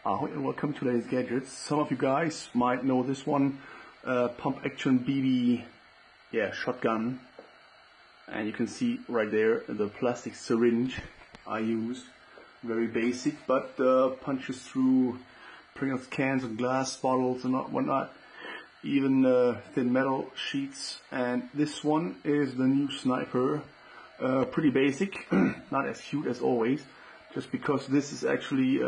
Ahoy and welcome to today's gadgets. Some of you guys might know this one, pump action BB shotgun, and you can see right there the plastic syringe I use. Very basic, but punches through Pringles cans and glass bottles and whatnot, even thin metal sheets. And this one is the new Sniper. Pretty basic, not as cute as always, just because this is actually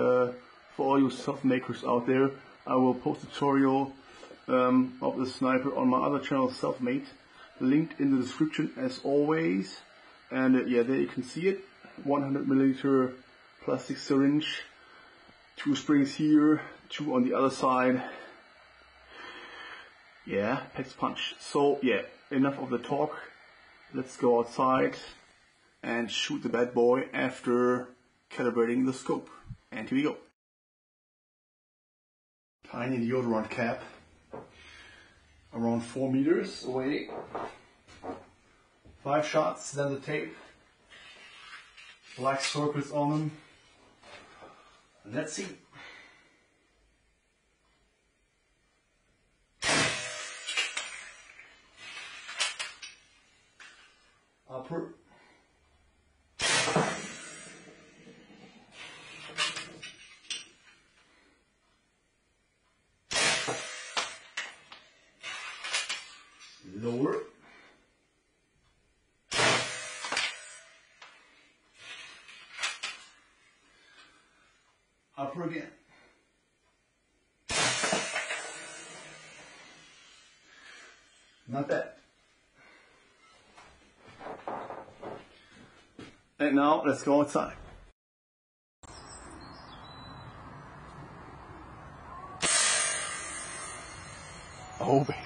for all you self-makers out there. I will post a tutorial of the Sniper on my other channel, SELFMADE, linked in the description as always. And yeah, there you can see it, 100 milliliter plastic syringe, 2 springs here, 2 on the other side. Yeah, packs punch. So yeah, enough of the talk. Let's go outside and shoot the bad boy after calibrating the scope. And here we go. Tiny deodorant cap, around 4 meters away. 5 shots, then the tape. Black circles on them. Let's see. Upper. Lower. Upper again. Not bad. And now let's go outside. Oh baby.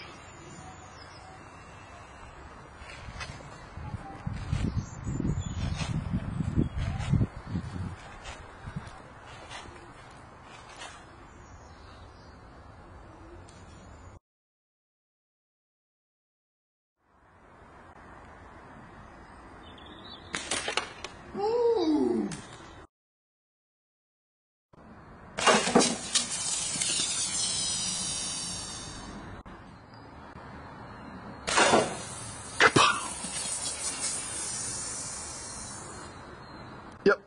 Yep.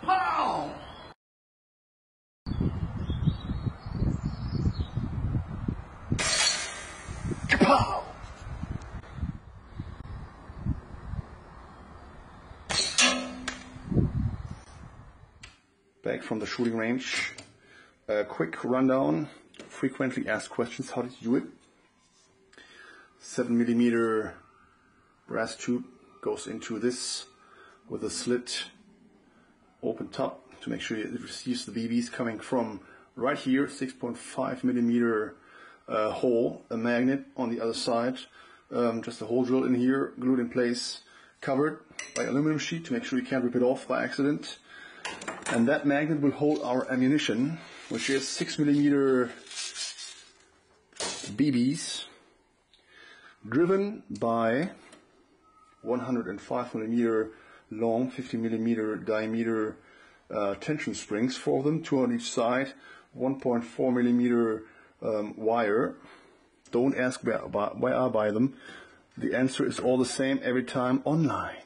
Pow! Pow! Back from the shooting range. A quick rundown. Frequently asked questions. How did you do it? 7mm brass tube goes into this with a slit, open top to make sure it receives the BBs coming from right here. 6.5mm hole, a magnet on the other side, just a hole drill in here, glued in place, covered by aluminum sheet to make sure you can't rip it off by accident. And that magnet will hold our ammunition, which is 6mm BBs, driven by 105mm long, 50mm diameter tension springs, 4 of them, 2 on each side, 1.4mm wire. Don't ask where I buy them. The answer is all the same every time online.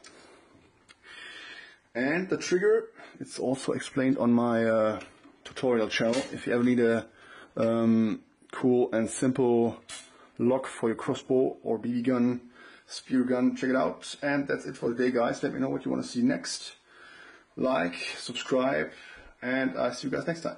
And the trigger, it's also explained on my tutorial channel. If you ever need a cool and simple lock for your crossbow or BB gun, spear gun, check it out. And that's it for today, guys. Let me know what you want to see next. Like, subscribe, and I'll see you guys next time.